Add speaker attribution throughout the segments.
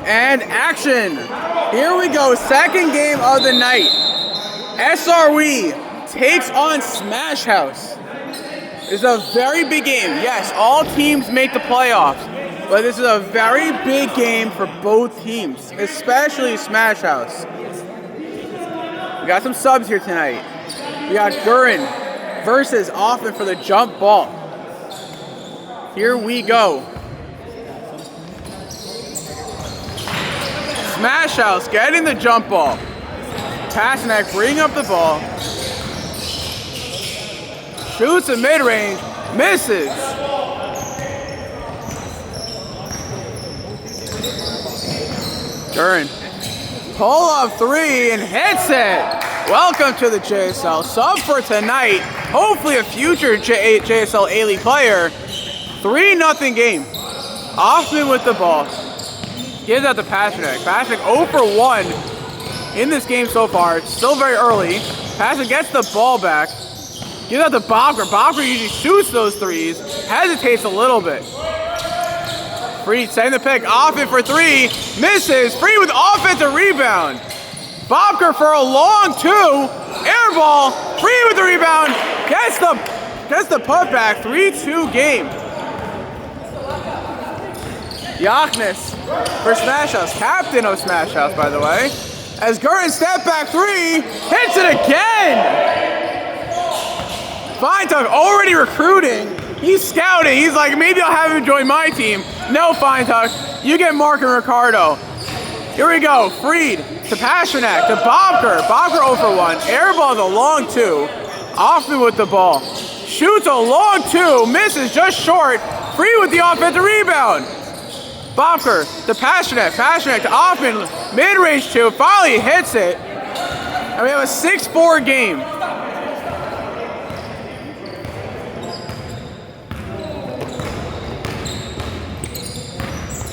Speaker 1: And action. Here we go, second game of the night. SRE takes on Smash House. It's a very big game. Yes, all teams make the playoffs, but this is a very big game for both teams, especially Smash House. We got some subs here tonight. We got Gurin versus Offman for the jump ball. Here we go. Smash House getting the jump ball. Pasternak bringing up the ball. Shoots a mid-range, misses. Gurin, pull up three and hits it. Welcome to the JSL. Sub for tonight. Hopefully a future JSL A-League player. 3-0 game. Offman with the ball. Gives out to Pasternak. Pasternak 0 for 1 in this game so far. It's still very early. Pasternak gets the ball back. Gives out to Bobker. Bobker usually shoots those threes. Hesitates a little bit. Freed setting the pick. Offman for three. Misses. Freed with offensive rebound. Bobker for a long two. Air ball. Freed with the rebound. Gets the putback. 3-2 game. Yaknis for Smash House, captain of Smash House, by the way. As Gurin step back three, hits it again. Feintuck already recruiting. He's scouting. He's like, maybe I'll have him join my team. No, Feintuck, you get Mark and Ricardo. Here we go. Freed to Pasternak to Bobker. Bobker 0 for 1. Airball the long two. Offman with the ball. Shoots a long two. Misses just short. Freed with the offensive rebound. Bobker to Pasternak. Pasternak to Offman. Mid-range two. Finally hits it. And we have a 6-4 game.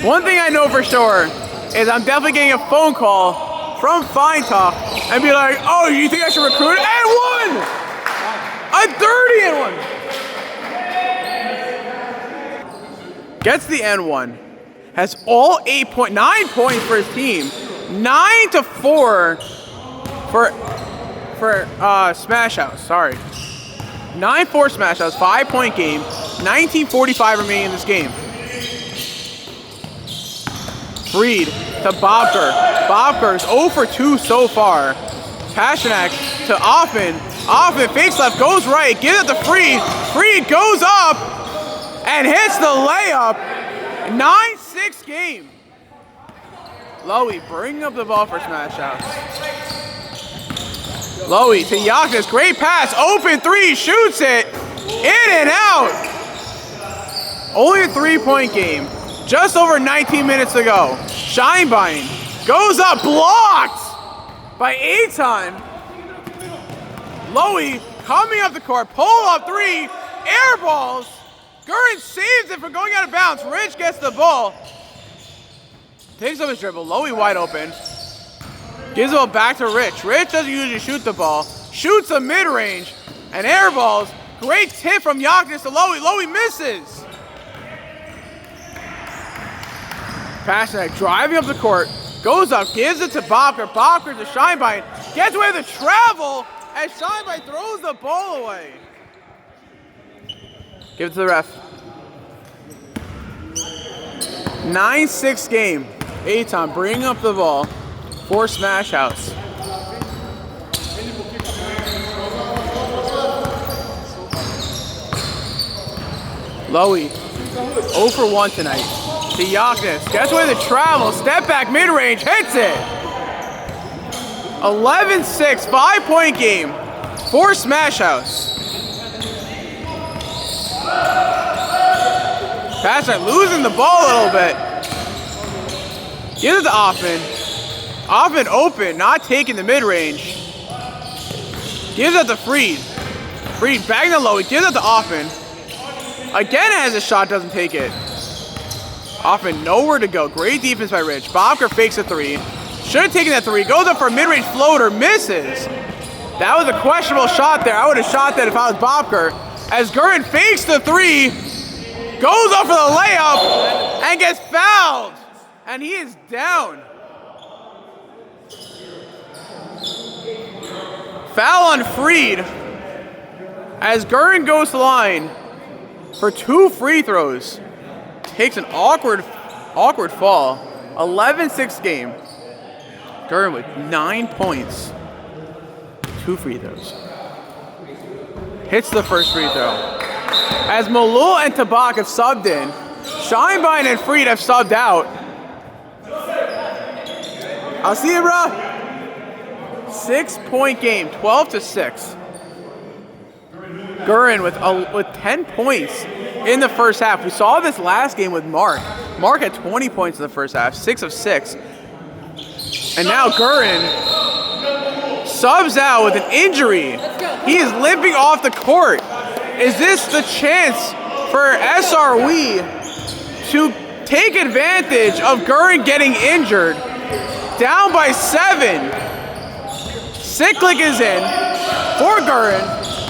Speaker 1: One thing I know for sure is I'm definitely getting a phone call from Feintuck and be like, oh, you think I should recruit? And one! A 30 and one! Gets the N1. Has all 9 points for his team. 9-4 for Smash House, sorry. 9-4 Smash House, 5-point game. 19:45 remaining in this game. Freed to Bobker. Bobker's 0 for 2 so far. Pasternak to Offman. Offman fakes left, goes right, gives it to Freed. Freed goes up and hits the layup. 9-6 game. Lowy bringing up the ball for Smash House. Lowy to Yaknis. Great pass. Open three. Shoots it. In and out. Only a 3-point game. Just over 19 minutes to go. Shinebind goes up. Blocked by Aton. Lowy coming up the court. Pull up three. Air balls. Gurin saves it from going out of bounds. Rich gets the ball. Takes up his dribble. Lowy wide open. Gives the ball back to Rich. Rich doesn't usually shoot the ball. Shoots a mid-range. And air balls. Great tip from Yaknis to Lowy. Lowy misses. Pasternak driving up the court. Goes up. Gives it to Bobker. Bobker to Shinebind. Gets away with the travel. As Shinebind throws the ball away. Give it to the ref. 9-6 game. Aton bringing up the ball for Smash House. Lowy 0 for 1 tonight. To Yaknis. Gets away the travel. Step back mid-range. Hits it. 11-6. 5-point game for Smash House. Pasternak losing the ball a little bit. Gives it to Offman. Offman open, not taking the mid-range. Gives it to Freed. Freed bagging the Lowy. Gives it to Offman. Again has a shot, doesn't take it. Offman nowhere to go. Great defense by Rich. Bobker fakes a three. Should have taken that three. Goes up for a mid-range floater. Misses. That was a questionable shot there. I would have shot that if I was Bobker. As Gurin fakes the three. Goes up for the layup and gets fouled. And he is down. Foul on Freed as Gurin goes to the line for 2 free throws. Takes an awkward fall. 11-6 game. Gurin with 9 points. 2 free throws. Hits the first free throw. As Malul and Tabak have subbed in, Scheinbein and Freed have subbed out. I'll see you, bro. 6-point game, 12-6. Gurin with 10 points in the first half. We saw this last game with Mark. Mark had 20 points in the first half, 6 of 6. And now Gurin subs out with an injury. He is limping off the court. Is this the chance for SRW to take advantage of Gurin getting injured? Down by 7. Siklik is in for Gurin.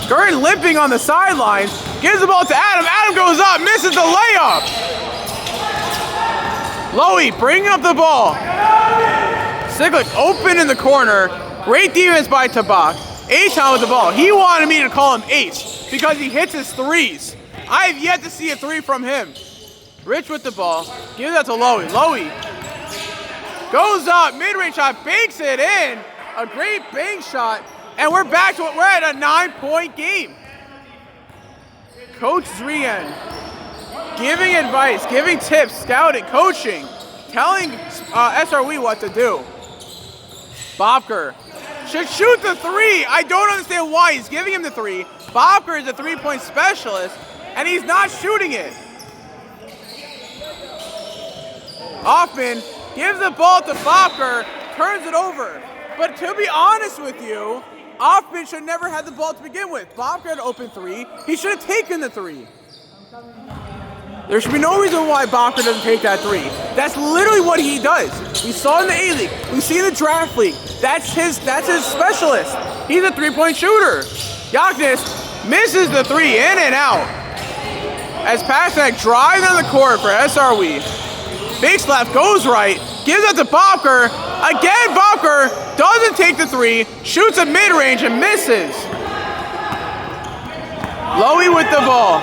Speaker 1: Gurin limping on the sidelines. Gives the ball to Adam. Adam goes up, misses the layup. Lowy bringing up the ball. Siklik open in the corner. Great defense by Tabak. Eitan with the ball. He wanted me to call him Ace because he hits his threes. I have yet to see a 3 from him. Rich with the ball. Gives that to Lowy. Lowy goes up, mid-range shot, banks it in. A great bank shot, and we're back to it. We're at a 9-point game. Coach Zrien giving advice, giving tips, scouting, coaching, telling SRW what to do. Bobker should shoot the 3. I don't understand why he's giving him the 3. Bobker is a 3-point specialist, and he's not shooting it. Hoffman gives the ball to Bobker, turns it over. But to be honest with you, Hoffman should never have the ball to begin with. Bobker had an open 3. He should have taken the 3. There should be no reason why Bobker doesn't take that 3. That's literally what he does. We saw in the A-League. We see in the draft league. That's his specialist. He's a 3-point shooter. Yaknis misses the 3 in and out. As Pasternak drives on the court for SRW. Big slap goes right. Gives it to Bobker. Again, Bobker doesn't take the 3. Shoots a mid-range and misses. Lowy with the ball.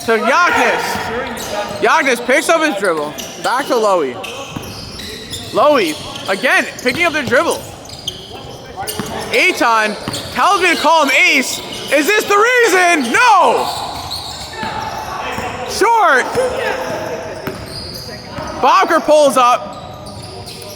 Speaker 1: To Yaknis. Yaknis picks up his dribble. Back to Lowy. Lowy, again, picking up the dribble. Eitan tells me to call him Ace. Is this the reason? No! Short. Bobker pulls up.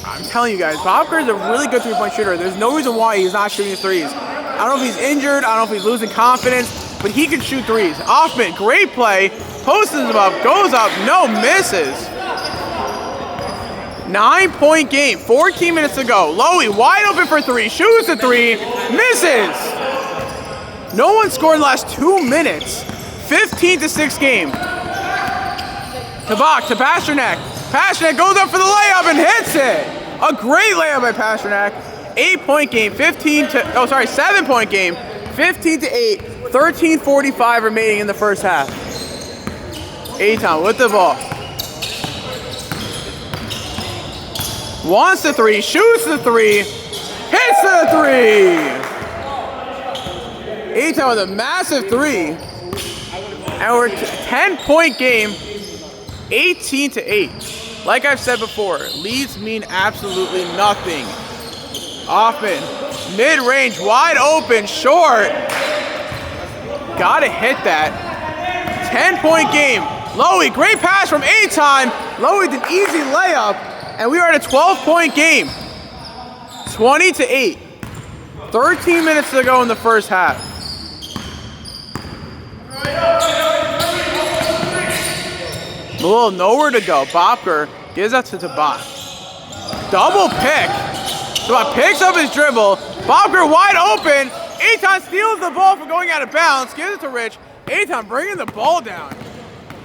Speaker 1: I'm telling you guys, Bobker is a really good 3-point shooter. There's no reason why he's not shooting 3s. I don't know if he's injured. I don't know if he's losing confidence, but he can shoot 3s. Hoffman, great play. Posts him up, goes up, no, misses. 9-point game, 14 minutes to go. Lowy wide open for 3, shoots a 3, misses. No one scored in the last 2 minutes. 15-6 game. Tabak to Pasternak. Pasternak goes up for the layup and hits it. A great layup by Pasternak. 8-point game, 7-point game, 15-8, 13:45 remaining in the first half. Eitan with the ball. Wants the 3, shoots the 3, hits the 3. Eitan with a massive 3. And we're 10-point game, 18-8. Like I've said before, leads mean absolutely nothing. Hoffman, mid-range, wide open, short. Gotta hit that. 10-point game. Lowy, great pass from Eitan. Lowy with an easy layup. And we are at a 12-point game. 20-8. 13 minutes to go in the first half. Malul nowhere to go. Bobker gives that to Tabak. Double pick. Tabak picks up his dribble. Bobker wide open. Eitan steals the ball from going out of bounds. Gives it to Rich. Eitan bringing the ball down.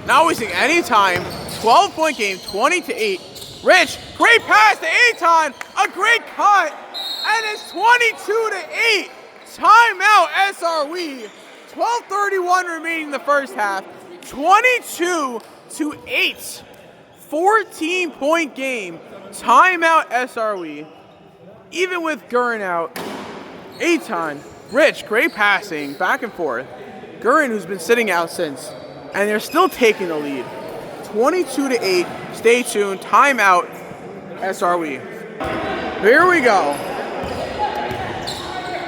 Speaker 1: Not wasting any time. 12-point game, 20-8. Rich, great pass to Eitan. A great cut. And it's 22-8. Timeout SRW. 12:31 remaining in the first half. 22-8. 14-point game. Timeout SRE. Even with Gurin out. Aton, Rich, great passing, back and forth. Gurin, who's been sitting out since, and they're still taking the lead. 22-8. Stay tuned. Timeout SRE. Here we go.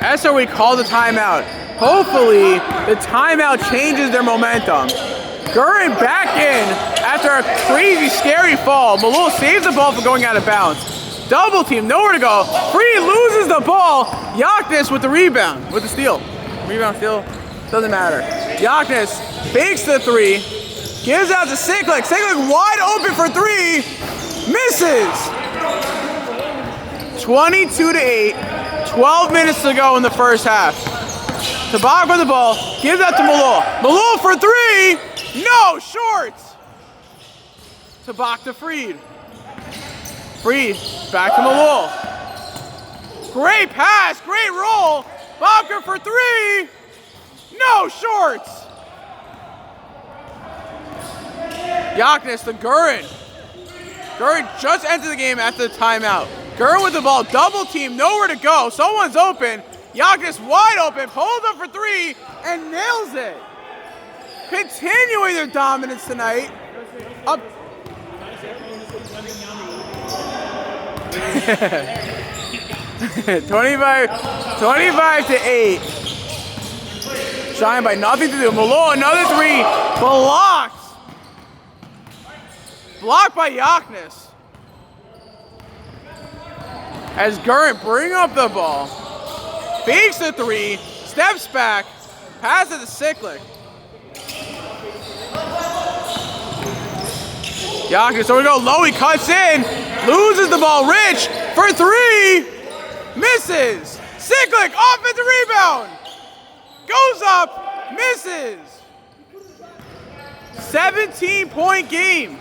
Speaker 1: SRE called the timeout. Hopefully, the timeout changes their momentum. Gurin back in after a crazy, scary fall. Malul saves the ball from going out of bounds. Double team, nowhere to go. Free loses the ball. Yaknis with the rebound, with the steal. Rebound, steal, doesn't matter. Yaknis fakes the three, gives out to Cyclic. Cyclic wide open for three, misses. 22-8, 12 minutes to go in the first half. Tabak with the ball, gives out to Malul. Malul for three, no, short. Tabak to Freed. Freed, back to Malul. Great pass, great roll. Bobka for three, no, short. Yaknis to Gurin. Gurin just entered the game after the timeout. Gurin with the ball, double team, nowhere to go. Someone's open. Yaknis wide open, pulls up for three, and nails it. Continuing their dominance tonight. Up. 25-8. Shine by nothing to do. Malul, another three, blocked. Blocked by Yaknis. As Gurin bring up the ball. Fakes the three, steps back, passes to Cyclic. Yaknis, so we go low, he cuts in, loses the ball. Rich for three, misses. Cyclic, offensive rebound. Goes up, misses. 17-point game.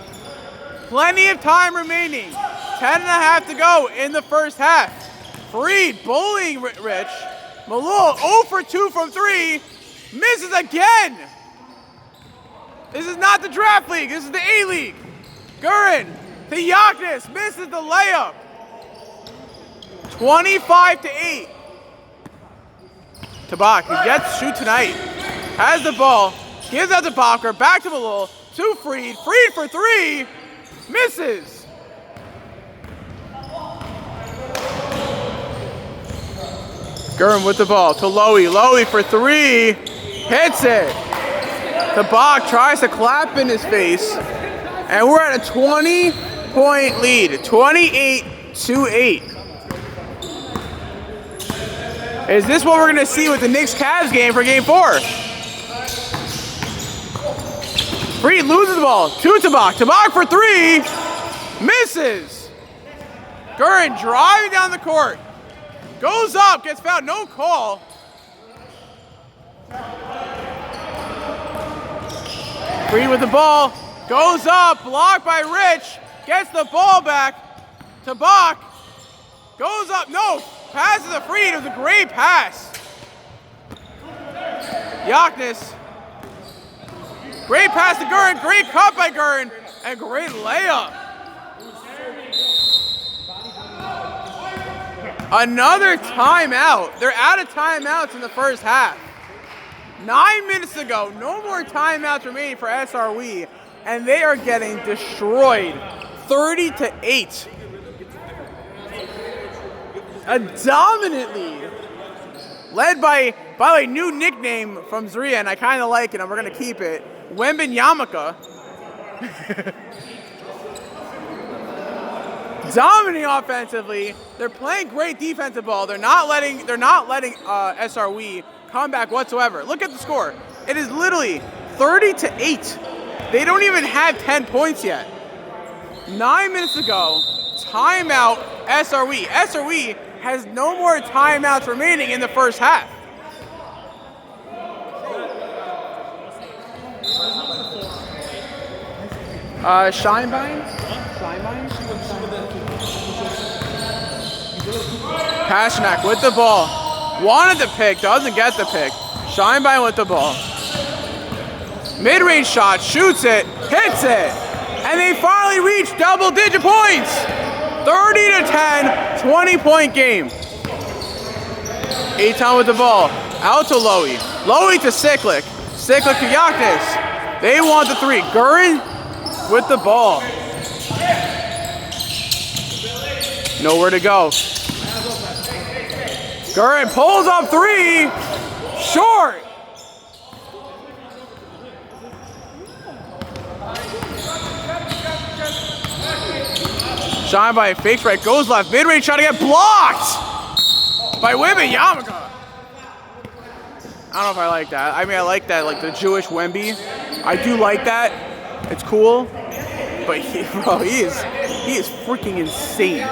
Speaker 1: Plenty of time remaining. 10.5 to go in the first half. Freed bullying Rich. Malul 0 for 2 from three. Misses again. This is not the draft league. This is the A-League. Gurin to Yaknis. Misses the layup. 25-8. Tabak, who gets to shoot tonight, has the ball. Gives out to Bacher. Back to Malul. To Freed. Freed for three. Misses. Gurin with the ball to Lowy. Lowy for three. Hits it. Tabak tries to clap in his face. And we're at a 20-point lead. 28-8. Is this what we're going to see with the Knicks-Cavs game for game 4? Freed loses the ball to Tabak. Tabak for three. Misses. Gurin driving down the court. Goes up, gets fouled, no call. Freed with the ball. Goes up, blocked by Rich. Gets the ball back. Tabak. Goes up, no. Passes to Freed. It was a great pass. Yaknis. Great pass to Gurin. Great cut by Gurin. And great layup. Another timeout. They're out of timeouts in the first half. 9 minutes to go. No more timeouts remaining for SRE. And they are getting destroyed. 30-8. A dominant lead. Led by the way, new nickname from Zria, and I kind of like it, and we're going to keep it. Wembenyamaka. Dominating offensively. They're playing great defensive ball. They're not letting SRE come back whatsoever. Look at the score. It is literally 30-8. They don't even have 10 points yet. 9 minutes to go. Timeout SRE. SRE has no more timeouts remaining in the first half. Scheinbein? Pasternak with the ball. Wanted the pick, doesn't get the pick. Scheinbein with the ball. Mid-range shot, shoots it, hits it. And they finally reach double-digit points. 30-10, 20-point game. Eitan with the ball. Out to Lowy. Lowy to Cyclic. Cyclic to Yaknis. They want the three. Gurin with the ball. Nowhere to go. Gurin pulls up three. Short. Shine by fakes right, goes left, mid-range trying to get blocked by Wembanyama. I don't know if I like that. I mean, I like that, like the Jewish Wemby. I do like that. It's cool. But he is freaking insane.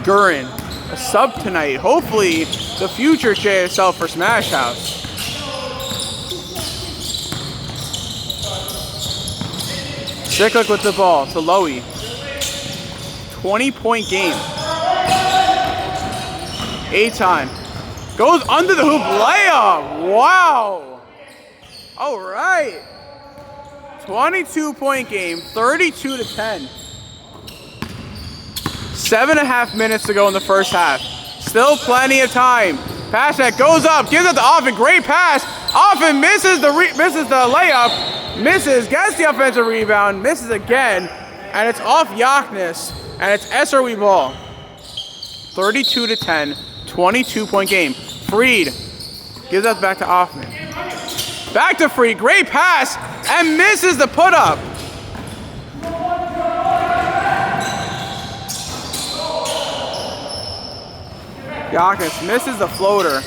Speaker 1: Gurin, a sub tonight. Hopefully, the future JSL for Smash House. Cyclic with the ball to Lowy. 20-point game. Eitan goes under the hoop layup. Wow. All right. 22-point game, 32-10. 7.5 minutes to go in the first half. Still plenty of time. Pass that goes up, gives it to Offen. Great pass. Offen misses the layup. Misses, gets the offensive rebound, misses again, and it's off Yaknis. And it's SRE ball. 32-10, 22-point game. Freed gives that back to Offman. Back to Freed, great pass, and misses the put-up. Yaknis misses the floater.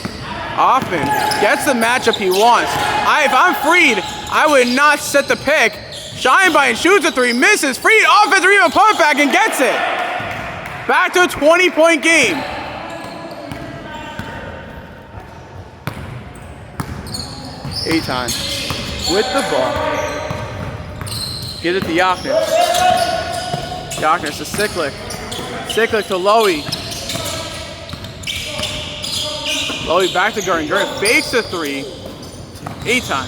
Speaker 1: Offman gets the matchup he wants. If I'm Freed, I would not set the pick. Shine by and shoots a three, misses. Freed, offensive rebound, pump back and gets it. Back to a 20-point game. Eitan with the ball. Get it to Yaknis. Yaknis to Cyclic. Cyclic to Lowy. Lowy back to Gurin. Gurin fakes the three. Eitan.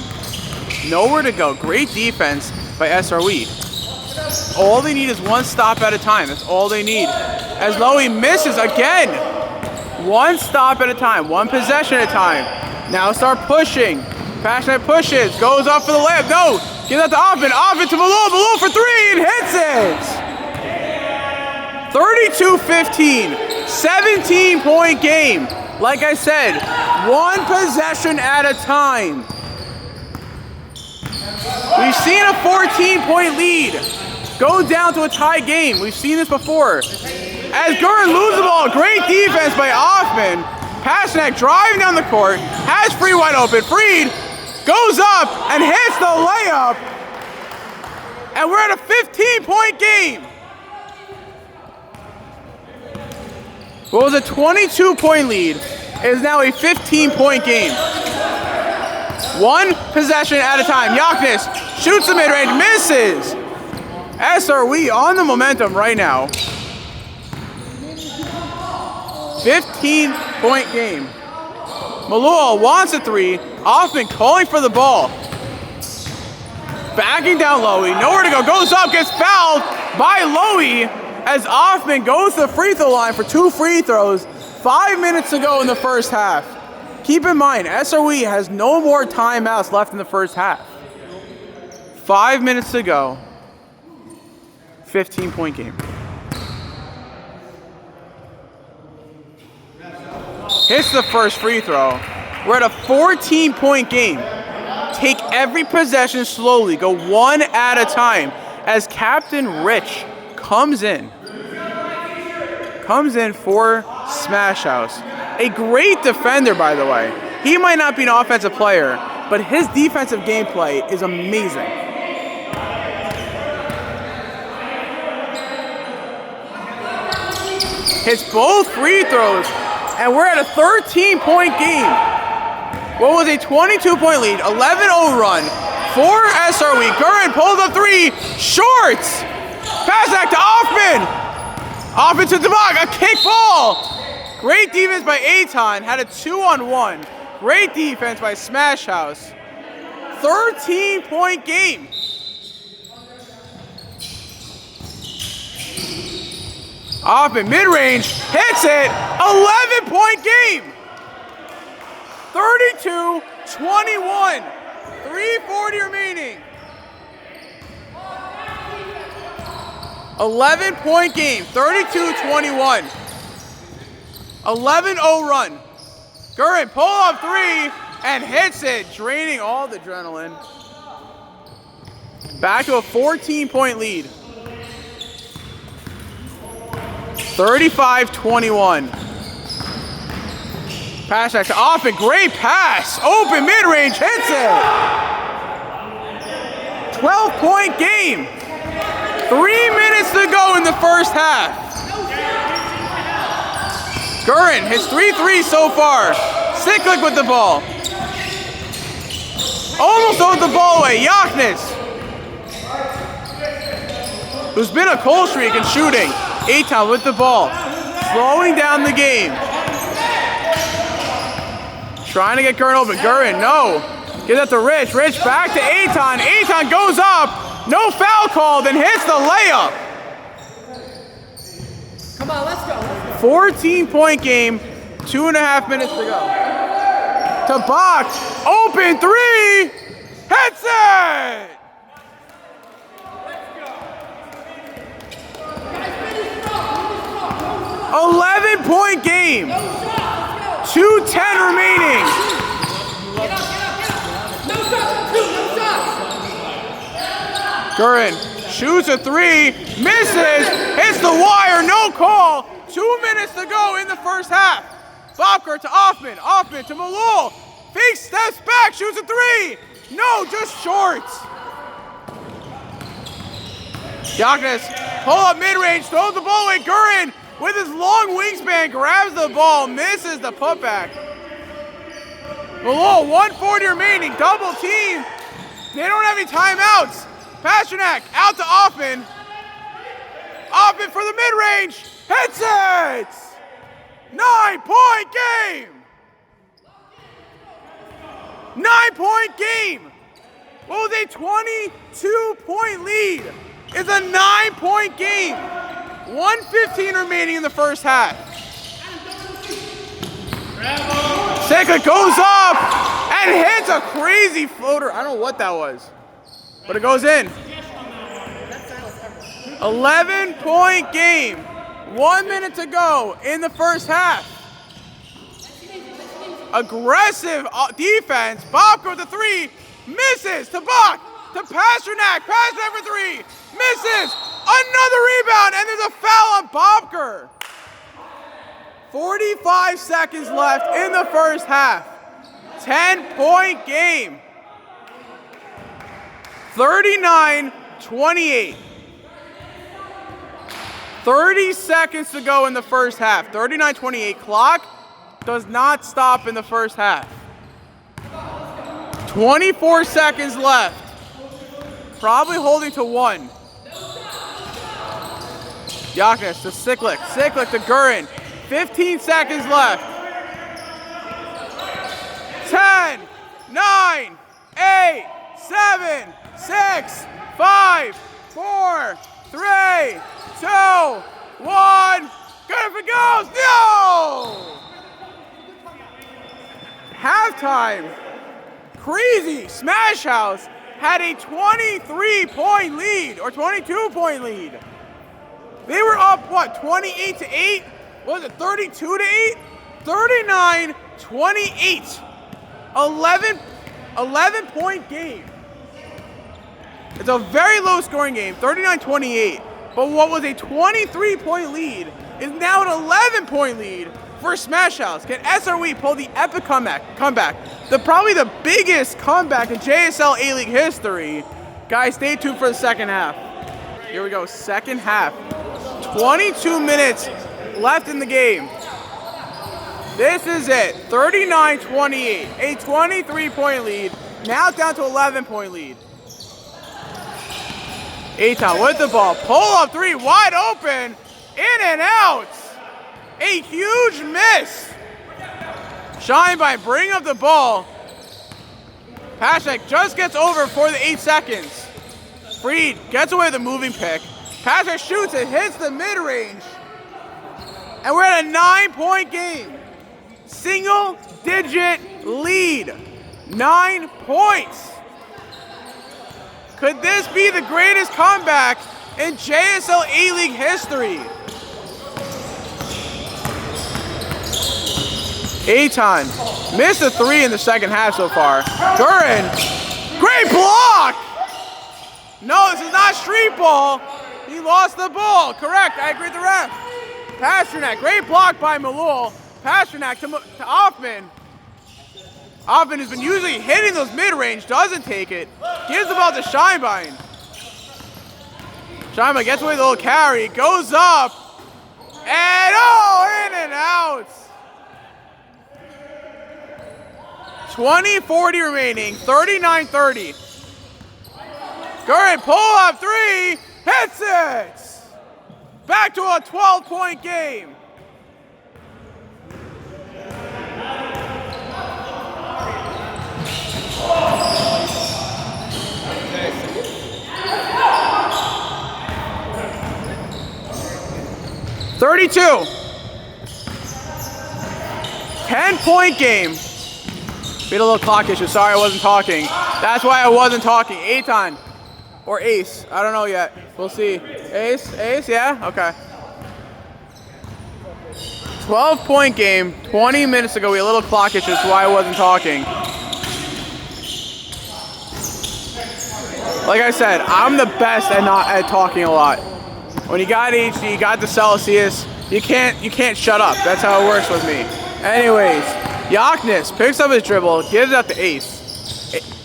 Speaker 1: Nowhere to go. Great defense by SRE. All they need is one stop at a time. That's all they need. As Lowy misses again. One stop at a time. One possession at a time. Now start pushing. Passionate pushes. Goes up for the layup. No. Gives that to Offen. Offen to Malou. Malou for three and hits it. 32-15. 17-point game. Like I said, one possession at a time. We've seen a 14-point lead go down to a tie game. We've seen this before. As Gurin loses the ball, great defense by Offman. Pasternak driving down the court, has Freed wide open. Freed goes up and hits the layup. And we're at a 15-point game. What was a 22-point lead is now a 15-point game. One possession at a time. Yaknis shoots the mid-range, misses. SRE on the momentum right now. 15-point game. Malou wants a three. Offman calling for the ball. Backing down Lowy. Nowhere to go. Goes up, gets fouled by Lowy as Offman goes to the free throw line for 2 free throws. 5 minutes to go in the first half. Keep in mind, SRE has no more timeouts left in the first half. 5 minutes to go. 15-point game. Hits the first free throw. We're at a 14-point game. Take every possession slowly. Go one at a time. As Captain Rich comes in. Comes in for Smash House. A great defender, by the way. He might not be an offensive player, but his defensive gameplay is amazing. Hits both free throws, and we're at a 13-point game. What was a 22-point lead, 11-0 run for SRE. Gurin pulls up three, shorts. Pass back to Offman. Offman to Demag, a kick ball. Great defense by Eitan, had a 2-on-1. Great defense by Smash House. 13-point game. Off in mid-range, hits it, 11-point game. 32-21, 3:40 remaining. 11-point game, 32-21. 11-0 run. Gurin pull up three and hits it, draining all the adrenaline. Back to a 14-point lead. 35-21. Pass back to Offen, great pass. Open mid-range, hits it. 12-point game. 3 minutes to go in the first half. Gurin hits 3 threes so far. Cyclic with the ball. Almost throws the ball away. Yaknis, who's been a cold streak in shooting. Eitan with the ball. Slowing down the game. Trying to get Gurin open. Gurin, no. Give that to Rich. Rich back to Eitan. Eitan goes up. No foul called and hits the layup.
Speaker 2: Come on, let's go.
Speaker 1: 14-point game, 2.5 minutes to go. To Box, open three, hits it!
Speaker 2: Go.
Speaker 1: 11-point game, 2:10 remaining.
Speaker 2: No shots.
Speaker 1: Gurin shoots a three, misses, hits the wire, no call. 2 minutes to go in the first half. Bobker to Offman, Offman to Malul. Fake steps back, shoots a three. No, just shorts. Yaknis, pull up mid-range, throws the ball away. Gurin with his long wingspan grabs the ball, misses the putback. Malul, 1:40 remaining, double team. They don't have any timeouts. Pasternak out to Offman. Offman for the mid-range, hits it! 9-point game! 9-point game! What was a 22-point lead? It's a 9-point game. 1:15 remaining in the first half. Seka goes up and hits a crazy floater. I don't know what that was, but it goes in. 11-point game. 1 minute to go in the first half. Aggressive defense. Bobka with the three. Misses to Bach. To Pasternak. Pasternak for three. Misses. Another rebound. And there's a foul on Bobker. 45 seconds left in the first half. 10-point game. 39-28. 30 seconds to go in the first half. 39-28. Clock does not stop in the first half. 24 seconds left. Probably holding to one. Yaknis to Cyclic. Cyclic to Gurin. 15 seconds left. 10, 9, 8, 7, 6, 5, 4, 3, 2, 1. Good if it goes. No! Halftime. Crazy. Smash House had a 23-point lead or 22-point lead. They were up, what, 28-8? What was it, 32-8? 39-28. 11-point game. It's a very low scoring game, 39-28. But what was a 23-point lead is now an 11-point lead for Smash House. Can SRE pull the epic comeback? Probably the biggest comeback in JSL A-League history. Guys, stay tuned for the second half. Here we go, second half. 22 minutes left in the game. This is it, 39-28. A 23-point lead, now down to 11-point lead. Eitan with the ball, pull up three, wide open, in and out. A huge miss. Shine by bringing up the ball. Pasternak just gets over for the 8 seconds. Freed gets away with the moving pick. Pasternak shoots it, hits the mid-range. And we're at a 9-point game. Single digit lead. 9 points. Could this be the greatest comeback in JSL A-League history? Aton missed a 3 in the second half so far. Gurin, great block! No, this is not street ball. He lost the ball. Correct, I agree with the ref. Pasternak, great block by Malul. Pasternak to Offman. Offman has been usually hitting those mid-range, doesn't take it. Gives the ball to Scheinbein. Scheinbein gets away with a little carry, goes up, and oh, in and out. 20-40 remaining, 39-30. Gurin, pull up 3, hits it! Back to a 12-point game. $32. 10-point game. We had a little clock issue. Sorry I wasn't talking. That's why I wasn't talking. Aton. Or Ace. I don't know yet. We'll see. Ace? Ace? Yeah? Okay. 12-point game. 20 minutes ago, we had a little clock issue. That's why I wasn't talking. Like I said, I'm the best at talking a lot. When you got HD, you got the Celsius, you can't shut up. That's how it works with me. Anyways, Yaknis picks up his dribble, gives it up to Ace.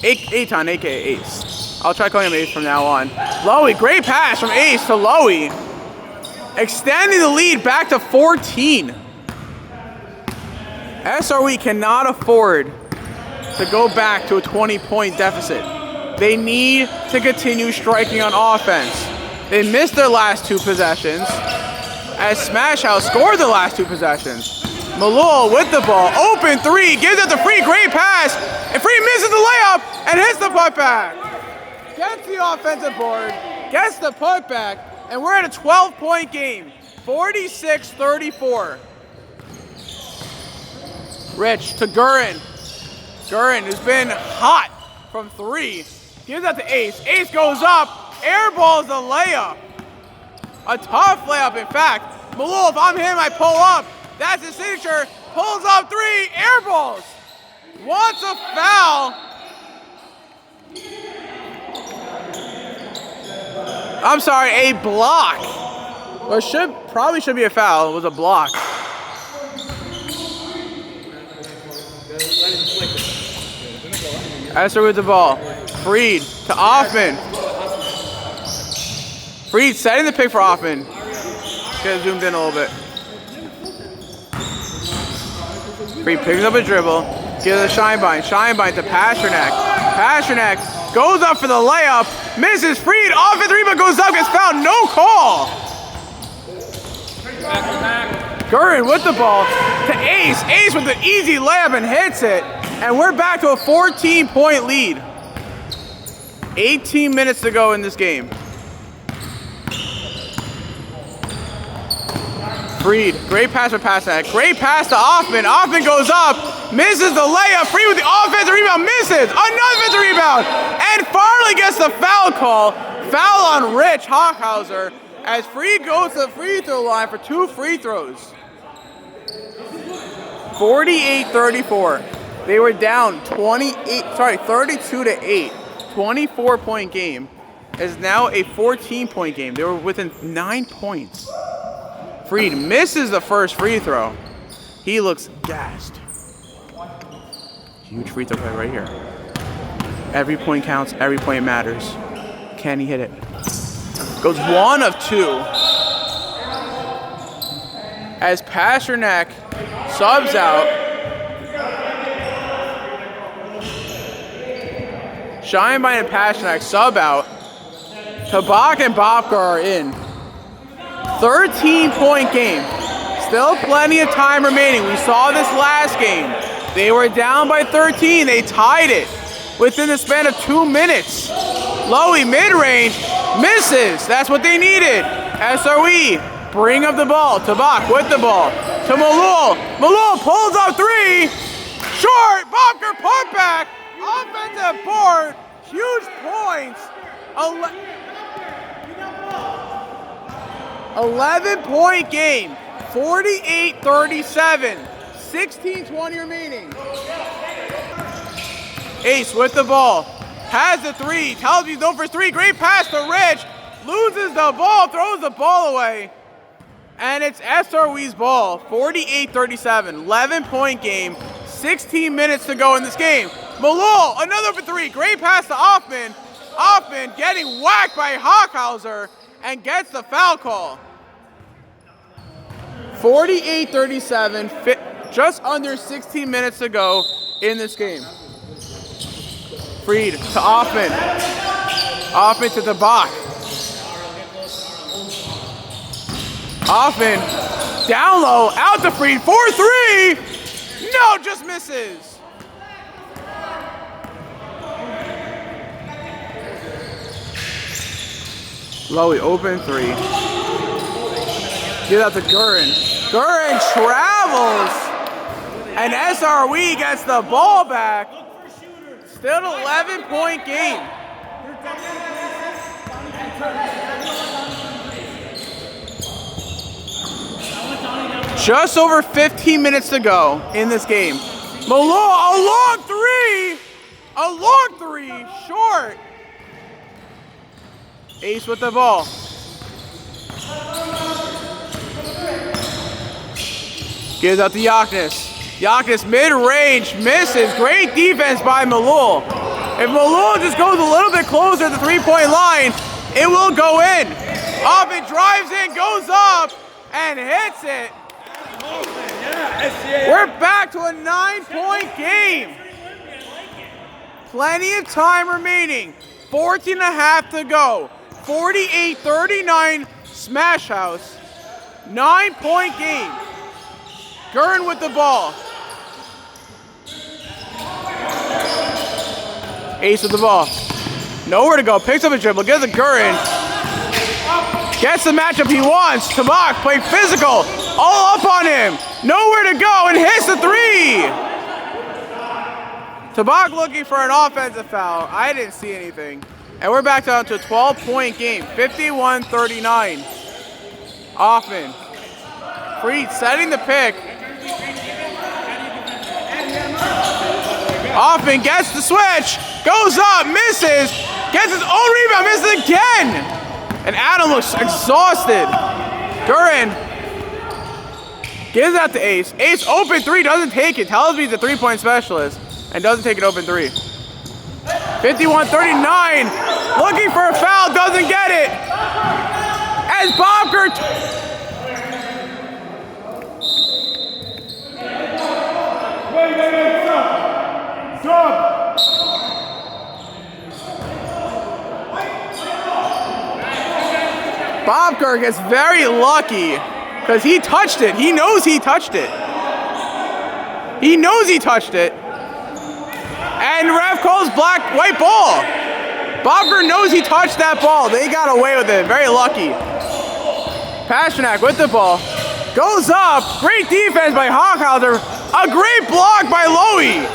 Speaker 1: Aton, aka Ace. I'll try calling him Ace from now on. Lowy, great pass from Ace to Lowy. Extending the lead back to 14. SRE cannot afford to go back to a 20-point deficit. They need to continue striking on offense. They missed their last 2 possessions, as Smash House scored the last 2 possessions. Malul with the ball, open 3, gives it to Free, great pass, and Free misses the layup and hits the putback. Gets the offensive board, gets the putback, and we're at a 12-point game, 46-34. Rich to Gurin. Gurin, who's been hot from 3, gives that to Ace. Ace goes up, airballs the layup. A tough layup, in fact. Malul, if I'm him, I pull up. That's his signature. Pulls up 3, airballs. Wants a foul. I'm sorry, a block. Well, probably should be a foul. It was a block. Esser with the ball. Freed to Offman. Freed setting the pick for Offman. Get zoomed in a little bit. Freed picks up a dribble. Gives it to Scheinbein. Scheinbein to Pasternak. Pasternak goes up for the layup. Misses. Freed. Offensive rebound goes up. Gets fouled. No call. Gurin with the ball to Ace. Ace with an easy layup and hits it. And we're back to a 14-point lead. 18 minutes to go in this game. Freed, great pass for Pasternak. Great pass to Offman. Offman goes up, misses the layup. Freed with the offensive rebound, misses. Another offensive rebound. And Farley gets the foul call. Foul on Rich Hockhauser as Freed goes to the free throw line for 2 free throws. 48-34. They were down 32-8. 24-point game is now a 14-point game. They were within 9 points. Freed misses the first free throw. He looks gassed. Huge free throw play right here. Every point counts. Every point matters. Can he hit it? Goes 1 of 2. As Pasternak subs out. Scheinbein and Pasternak sub out. Tabak and Bobka are in. 13-point game. Still plenty of time remaining. We saw this last game. They were down by 13. They tied it within the span of 2 minutes. Lowy mid-range misses. That's what they needed. SRE Bring up the ball. Tabak with the ball. To Malul. Malul pulls up three. Short. Bobker put back. Offensive board. Huge points. 11-point game. 48-37. 16-20 remaining. Ace with the ball. Has the three. Tells me he's going for three. Great pass to Rich. Loses the ball. Throws the ball away. And it's SRW's ball. 48-37. 11-point game. 16 minutes to go in this game. Malul, another for three. Great pass to Offman. Offman getting whacked by Hockhauser and gets the foul call. 48-37. Just under 16 minutes to go in this game. Freed to Offman. Offman to Tabak. Offman down low, out to Freed, 4-3. No, just misses. Lowy open three. Give that to Gurin. Gurin travels. And SRW gets the ball back. Still an 11-point game. Just over 15 minutes to go in this game. Malul, a long three! A long three, short. Ace with the ball. Gives out to Yaknis. Yaknis mid-range, misses. Great defense by Malul. If Malul just goes a little bit closer to the three-point line, it will go in. Offman drives in, goes up, and hits it. We're back to a 9-point game. Plenty of time remaining. 14 and a half to go. 48-39 Smash House. 9-point game. Gurin with the ball. Ace with the ball. Nowhere to go. Picks up a dribble. Gives it Gurin. Gets the matchup he wants. Tabak play physical. All up on him. Nowhere to go and hits the three. Tabak looking for an offensive foul. I didn't see anything. And we're back down to a 12-point game. 51-39. Offman. Freed setting the pick. Offman gets the switch. Goes up. Misses. Gets his own rebound. Misses again. And Adam looks exhausted. Gurin gives that to Ace. Ace open three, doesn't take it. Tells me he's a three-point specialist and doesn't take an open three. 51-39. Looking for a foul, doesn't get it. As Bobker. Bobker gets very lucky because he touched it. He knows he touched it. He knows he touched it. And ref calls white ball. Bobker knows he touched that ball. They got away with it. Very lucky. Pasternak with the ball. Goes up. Great defense by Hockhauser. A great block by Lowy.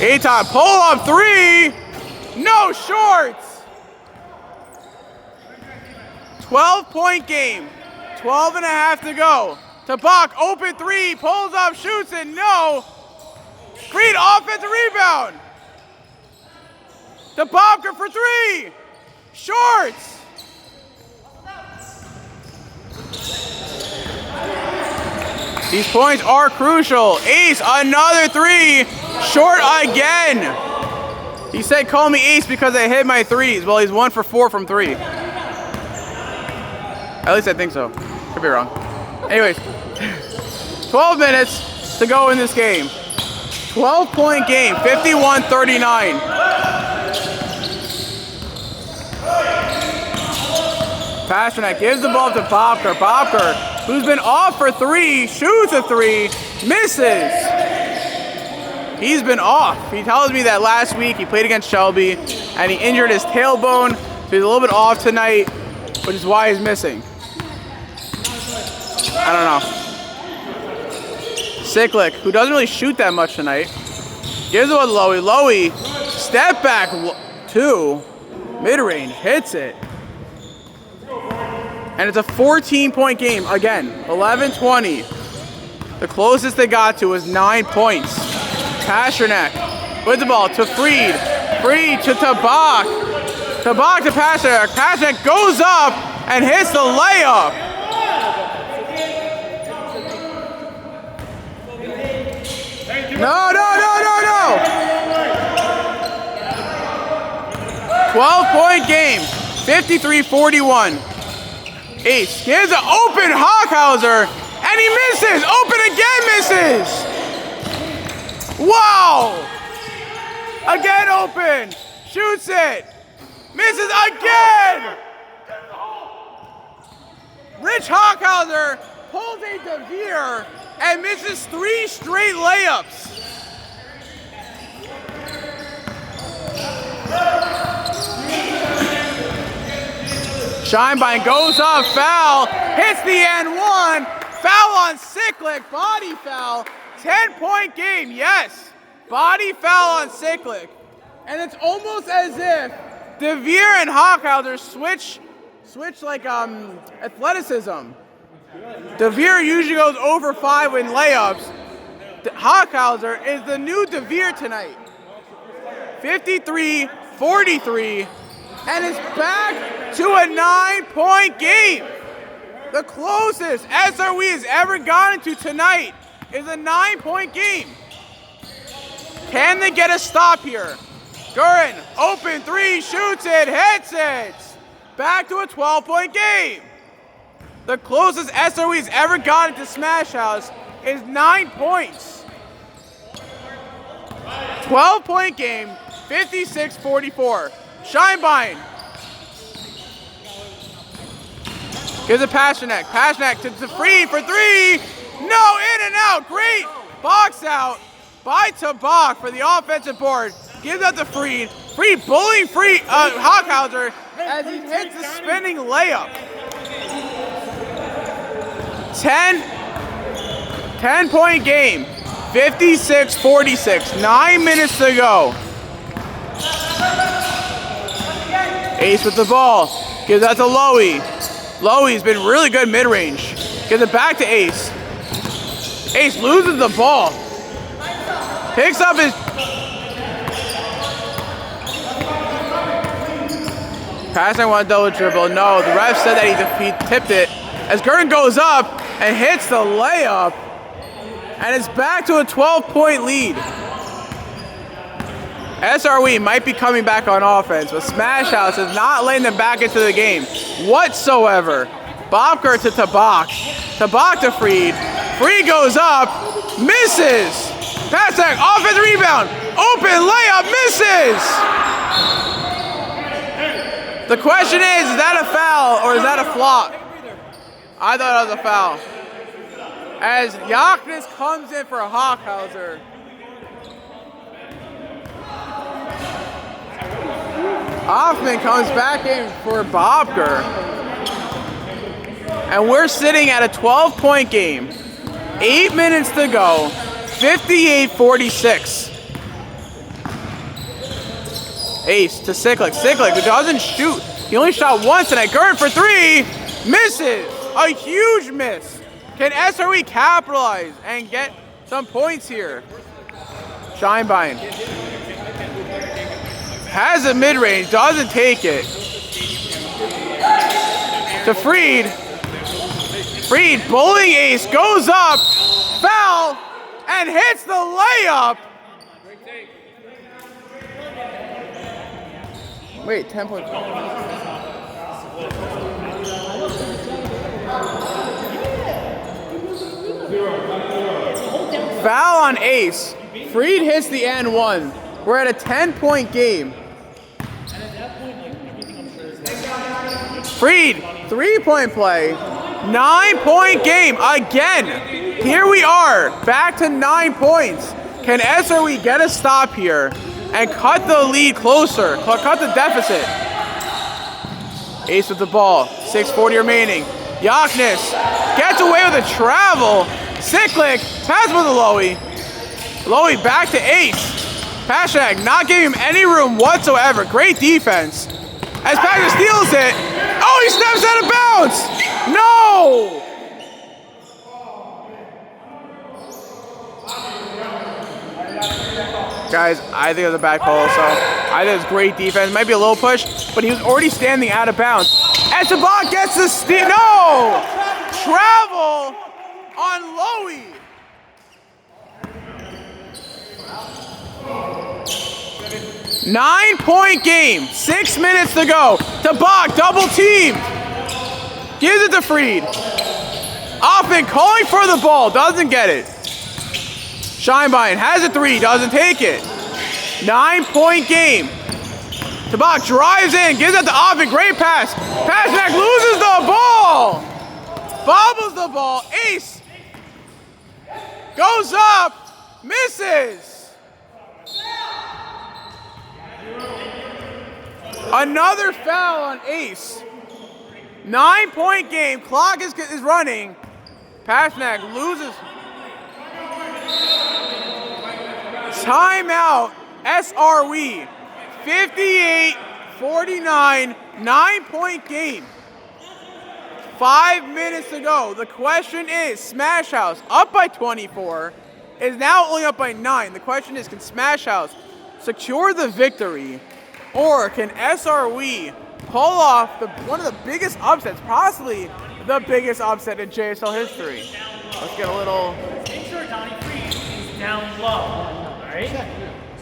Speaker 1: Aton pull up three. No shorts. 12-point game. 12 and a half to go. Tabak open three. Pulls up, shoots it. No. Great offensive rebound. Tabak for three. Shorts. These points are crucial. Ace, another three. Short again. He said call me Ace because I hit my threes. Well, he's 1 for 4 from three. At least I think so. Could be wrong. Anyways, 12 minutes to go in this game. 12-point game, 51-39. Pasternak gives the ball to Bobker. Bobker, who's been off for three, shoots a three, misses. He's been off. He tells me that last week he played against Shelby and he injured his tailbone. So he's a little bit off tonight, which is why he's missing. I don't know. Cyclic, who doesn't really shoot that much tonight, gives it with Lowy. Lowy, step back 2, mid-range, hits it. And it's a 14-point game. Again, 11-20. The closest they got to was 9 points. Pasternak with the ball to Freed. Freed to Tabak. Tabak to Pasternak. Pasternak goes up and hits the layup. No. 12-point game, 53-41. Ace gives an open Hockhauser, and he misses. Open again, misses. Wow. Again open. Shoots it. Misses again. Rich Hockhauser pulls a DeVere and misses 3 straight layups. Scheinbein goes up, foul, hits the N1, foul on Cyclic, body foul, 10-point game, yes, body foul on Cyclic. And it's almost as if DeVere and Hockhauser switch like athleticism. DeVere usually goes over 5 in layups. Hockhauser is the new DeVere tonight. 53-43, and it's back to a 9-point game. The closest SRE has ever gotten to tonight is a 9-point game. Can they get a stop here? Gurin, open 3, shoots it, hits it. Back to a 12-point game. The closest SRE has ever gotten to Smash House is 9 points. 12-point game, 56-44. Scheinbein gives it Pasternak. Pasternak to Freed for 3. No, in and out. Great box out by Tabak for the offensive board. Gives out to Freed. Freed bullying Hockhauser as he hits the spinning layup. 10-point game. 56-46. 9 minutes to go. Ace with the ball. Gives that to Lowy. Lowy's been really good mid-range. Gives it back to Ace. Ace loses the ball. Picks up his... Passing one double dribble. No, the ref said that he tipped it. As Gurdon goes up and hits the layup. And it's back to a 12-point lead. SRE might be coming back on offense, but Smash House is not letting them back into the game whatsoever. Bobker to Tabak. Tabak to Freed. Freed goes up, misses. Pass back, offensive rebound. Open layup, misses. The question is that a foul or is that a flop? I thought it was a foul. As Yaknis comes in for Hockhauser. Hoffman comes back in for Bobker. And we're sitting at a 12-point game. 8 minutes to go. 58-46. Ace to Cyclic. Cyclic, who doesn't shoot. He only shot once tonight. Gurdon for 3. Misses. A huge miss. Can SRE capitalize and get some points here? Scheinbein has a mid-range, doesn't take it. To Freed. Freed bullying Ace, goes up, foul, and hits the layup. Wait, 10 points. Foul on Ace. Freed hits the N1. We're at a 10-point game. Freed, 3-point play. 9-point game again. Here we are, back to 9 points. Can SRE get a stop here and cut the lead closer, cut the deficit? Ace with the ball. 6:40 remaining. Yaknis gets away with a travel. Cyclic. Pass with the Lowy. Lowy back to Ace. Pasternak not giving him any room whatsoever. Great defense. As Pasternak steals it. Oh, he steps out of bounds. No! Guys, I think it was a bad call, so I think it's great defense. Might be a little push, but he was already standing out of bounds. Esteban gets the steal. No! Travel on Lowy. Nine-point game. 6 minutes to go. Tabak double teamed. Gives it to Freed. Offin calling for the ball. Doesn't get it. Scheinbein has a three. Doesn't take it. 9-point game. Tabak drives in. Gives it to Offin. Great pass. Pasternak loses the ball. Bobbles the ball. Ace. Goes up. Misses. Another foul on Ace. 9-point game. Clock is running. Pasternak loses. Timeout. SRW. 58-49. 9-point game. 5 minutes to go. The question is, Smash House up by 24 is now only up by 9. The question is, can Smash House secure the victory, or can SRW pull off one of the biggest upsets, possibly the biggest upset in JSL history? Let's get a little.
Speaker 3: Make sure Donnie Freed is down low. Alright?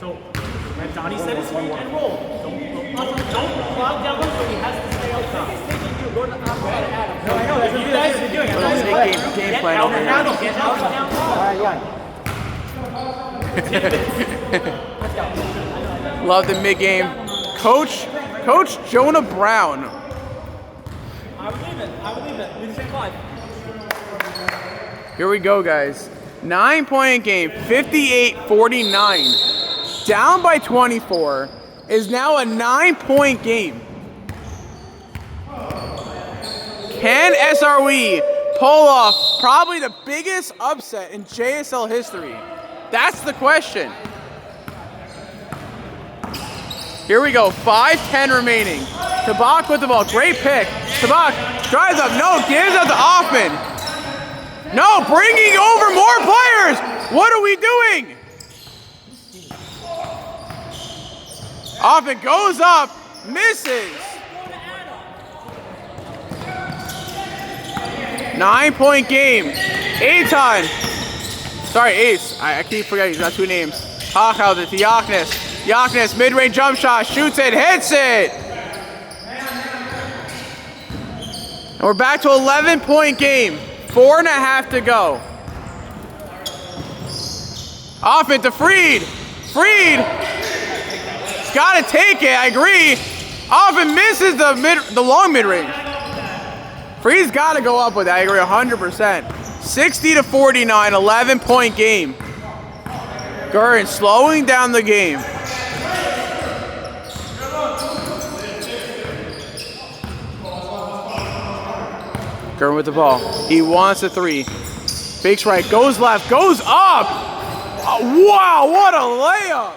Speaker 3: So when Donnie said his feet and roll. Don't clog down low, so he has to stay up top. Go to the outside of Adam. No, I know, that's what you guys are doing.
Speaker 1: Game plan over here.
Speaker 3: Get out down low.
Speaker 1: Love the mid-game. Coach Jonah Brown.
Speaker 3: I believe it. We can say 5.
Speaker 1: Here we go, guys. 9-point game, 58-49. Down by 24 is now a 9-point game. Can SRW pull off probably the biggest upset in JSL history? That's the question. Here we go, 5:10 remaining. Tabak with the ball, great pick. Tabak drives up, no, gives out to Offman. No, bringing over more players. What are we doing? Offman goes up, misses. 9-point game. Ace. I keep forgetting, he's got 2 names. Hawkhouse to Yaknis. Yaknis, mid-range jump shot, shoots it, hits it. And we're back to 11-point game. 4.5 to go. Off it to Freed. Freed. He's got to take it, I agree. Off and misses the long mid-range. Freed's got to go up with that, I agree 100%. 60-49, 11-point game. Gurin slowing down the game. Gurin with the ball. He wants a 3. Fakes right, goes left, goes up. Oh, wow, what a layup.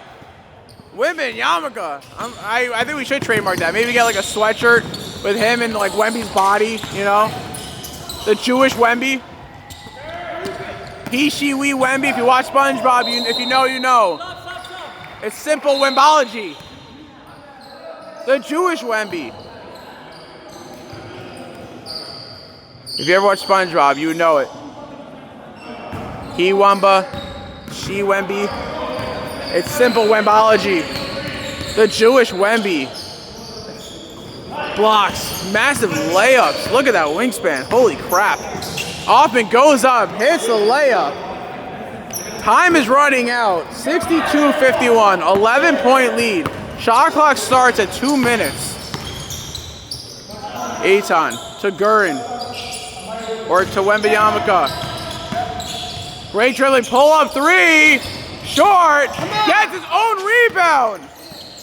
Speaker 1: Women, Yamaka. I think we should trademark that. Maybe get like a sweatshirt with him and like Wemby's body, you know? The Jewish Wemby. He, she, we, Wemby. If you watch SpongeBob, if you know, you know. It's simple Wembology. The Jewish Wemby. If you ever watch SpongeBob, you would know it. He Wemba, she Wemby. It's simple Wembology. The Jewish Wemby. Blocks, massive layups. Look at that wingspan. Holy crap. Offman goes up, hits the layup. Time is running out. 62-51, 11-point lead. Shot clock starts at 2 minutes. Eitan to Gurin. Or to Wembanyamaka. Great dribbling, pull up 3. Short, gets his own rebound.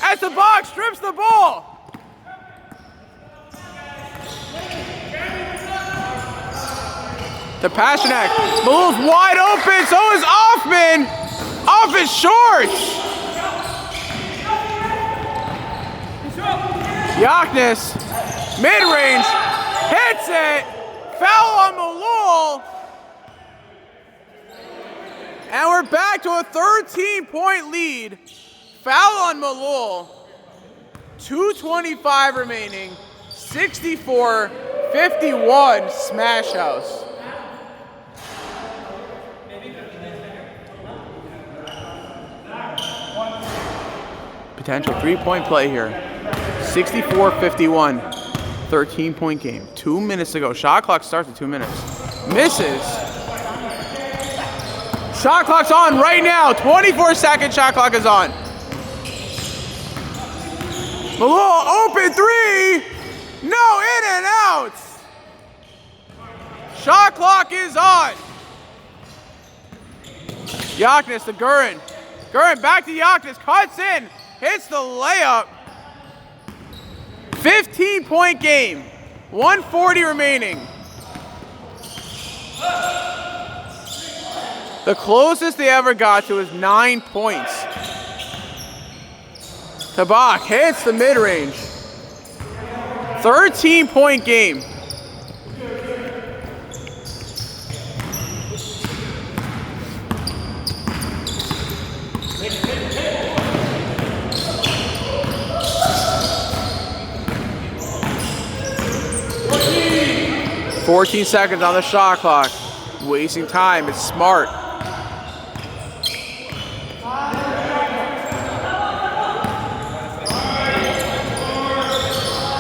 Speaker 1: At the box, strips the ball. to Pasternak. Malul's wide open, so is Offman. Off his shorts. Yaknis, mid-range, hits it. Foul on Malul. And we're back to a 13-point lead. Foul on Malul. 2:25 remaining. 64-51 Smash House. Potential three-point play here. 64-51. 13-point game. 2 minutes to go. Shot clock starts at 2 minutes. Misses. Shot clock's on right now. 24-second shot clock is on. Malul, open three. No, in and out. Shot clock is on. Yaknis to Gurin. Gurin back to Yaknis. Cuts in. Hits the layup. 15-point game. 1:40 remaining. The closest they ever got to is 9 points. Tabak hits the mid-range. 13-point game. $14 seconds on the shot clock. Wasting time. It's smart.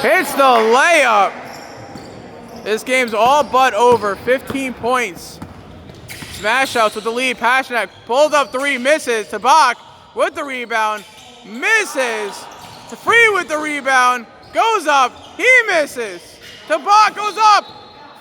Speaker 1: Hits the layup. This game's all but over. 15 points. Smash House with the lead. Pasternak pulls up three, misses. Tabak with the rebound, misses. Free with the rebound, goes up, he misses. Tabak goes up.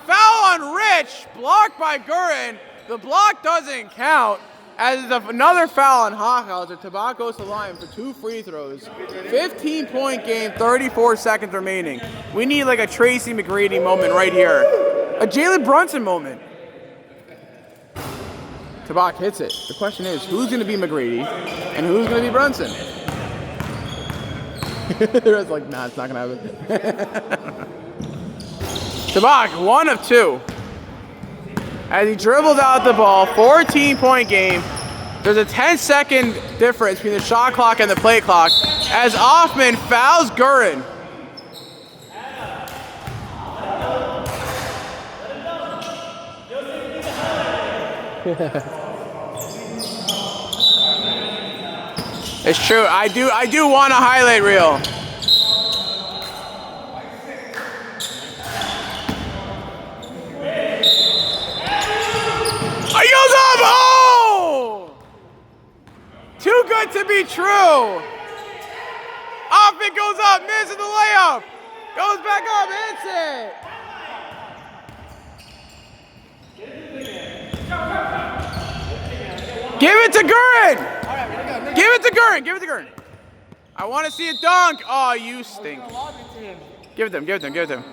Speaker 1: Foul on Rich, blocked by Gurin. The block doesn't count. As another foul on Hochhauser, Tabak goes to the line for 2 free throws. 15-point game, 34 seconds remaining. We need like a Tracy McGrady moment right here. A Jalen Brunson moment. Tabak hits it. The question is, who's going to be McGrady and who's going to be Brunson? It's like, nah, it's not going to happen. Tabak, 1 of 2. As he dribbles out the ball, 14-point game. There's a 10-second difference between the shot clock and the play clock as Offman fouls Gurin. It's true. I do want a highlight reel. He goes up! Oh! Too good to be true. Offman goes up, misses the layup. Goes back up, hits it. Give it to Gurin. Give it to Gurin. Give it to Gurin. I want to see a dunk. Oh, you stink. Give it to him. Give it to him. Give it to him.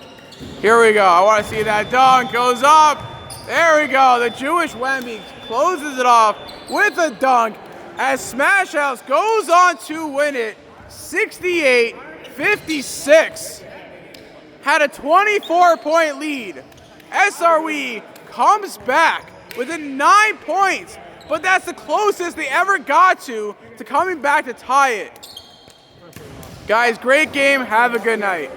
Speaker 1: Here we go. I want to see that dunk. Goes up. There we go. The Jewish Wemby closes it off with a dunk as Smash House goes on to win it 68-56. Had a 24-point lead. SRE comes back within 9 points, but that's the closest they ever got to coming back to tie it. Guys, great game. Have a good night.